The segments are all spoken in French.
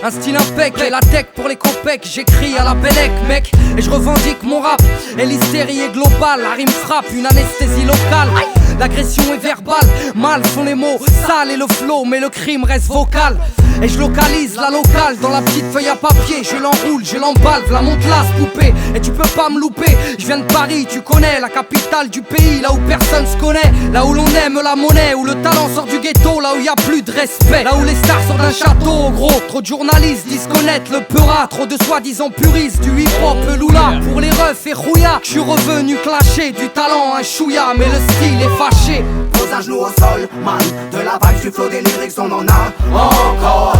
Un style impec et la tech pour les copecs. J'écris à la Bellec mec, et je revendique mon rap. Et l'hystérie est globale, la rime frappe, une anesthésie locale. L'agression est verbale, mal sont les mots, sale et le flow, mais le crime reste vocal. Et je localise la locale dans la petite feuille à papier. Je l'enroule, je l'emballe, v'la mon classe poupée. Et tu peux pas me louper, je viens de Paris, tu connais la capitale du pays, là où personne se connaît, là où l'on aime la monnaie, où le talent sort du ghetto, là où y a plus de respect, là où les stars sortent d'un château, gros. Trop de journalistes disent connaître le peurat, trop de soi-disant puristes du hip-hop loula. Pour les refs et rouillards, je suis revenu clasher du talent un chouïa, mais le style est fâché. Pose un genou au sol, man. De la vibe du flow des lyrics, on en a encore.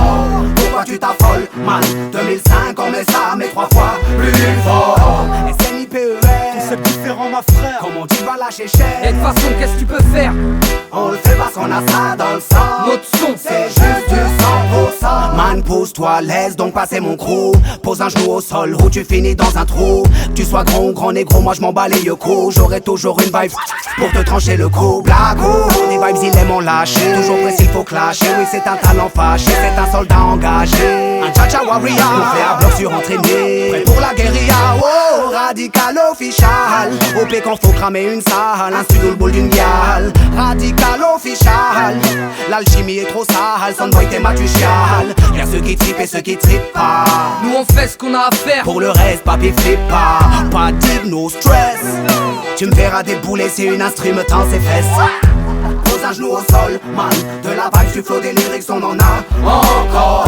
Pourquoi tu t'affoles, man? 2005, on met ça, mais 3 fois plus fort. SNIPER, c'est différent ma frère. comme on dit, va lâcher cher. Et de toute façon, qu'est-ce que tu peux faire? On le fait parce qu'on a ça dans le sang. Notre son, c'est juste du 100%. Man, pousse-toi, laisse donc passer mon crew. Pose un genou au sol, où tu finis dans un trou. Que tu sois grand ou grand négro, moi je m'en bats les yeux-coups. J'aurai toujours une vibe pour te trancher le cou. Blago, des vibes il aime en lâcher. Toujours précis, il faut clasher. Oui, c'est un talent fâché, c'est un soldat engagé. Un cha-cha warrior, on fait à bloc sur entraîné. Prêt pour la guérilla, oh, radical official. Au P quand faut cramer une salle, un studio le boule d'une gale. Radical official, l'alchimie est trop sale. Soundboy t'es tu chiales. Y'a ceux qui trippent et ceux qui trippent pas. nous on fait ce qu'on a à faire. Pour le reste, papier flippe pas. Pas de no stress. Tu me verras débouler si une instru me tend ses fesses. Pose un genou au sol, man. De la vibe du flow des lyrics, on en a encore.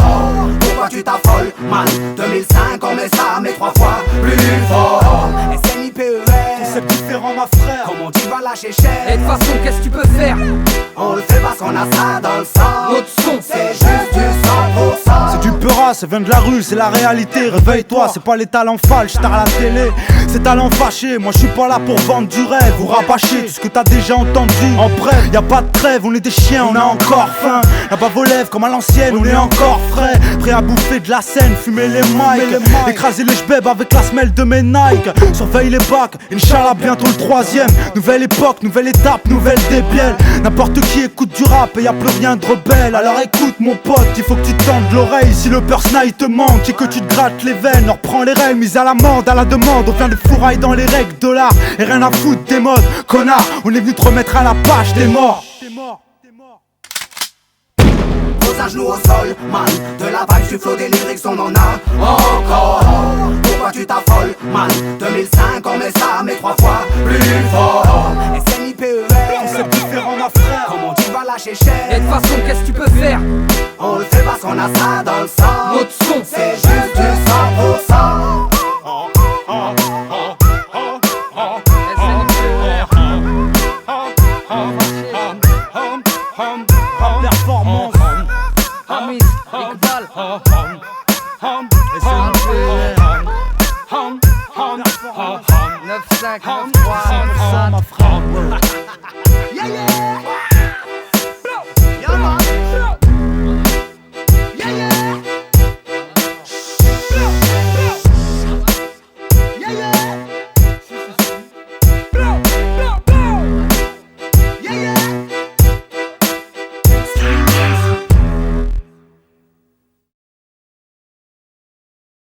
Pourquoi tu t'affoles, man? 2005, on met ça, mais 3 fois plus fort. SNIPER, C'est différent ma frère. comme on dit, va lâcher cher. Et de toute façon, qu'est-ce que tu peux faire? On le fait parce qu'on a ça dans le sang. Notre son, c'est juste du 100%. C'est du peurat, ça vient de la rue, c'est la réalité. Réveille-toi, c'est pas les talents falches, t'as à la télé. C'est talents fâchés, moi je suis pas là pour vendre du rêve ou rabâcher tout ce que t'as déjà entendu. En bref, y a pas de trêve, on est des chiens, on a encore faim. La bave aux lèvres comme à l'ancienne, on est encore frais. Prêt à bouffer de la scène, fumer les mics, écraser les jbebs avec la semelle de mes Nike. Surveille les bacs, Inch'Allah bientôt le 3ème. Nouvelle époque, nouvelle étape, nouvelle débielle. N'importe qui écoute du rap et y a plus rien de rebelle. Alors écoute mon pote, il faut que tu tendes l'oreille. Si le personnage te manque et que tu te grattes les veines, on reprend les règles, mise à l'amende, à la demande. On vient de fourrailles dans les règles de l'art et rien à foutre des modes. Connard, on est venu te remettre à la page des morts. Pose un genou au sol, man. De la vibe du flow des lyrics, on en a encore. Pourquoi tu t'affoles, man? 2005, on met ça, mais 3 fois plus fort. SNIPER, C'est différent ma frère. comme on dit, va lâcher cher. et de toute façon, qu'est-ce que tu peux faire? On le fait parce qu'on a ça dans le sang. Notre son, c'est juste du 100%. Performance. Hamis, Iqbal, Performance. 9-5, 9-3, Ma frère. Yeah, yeah.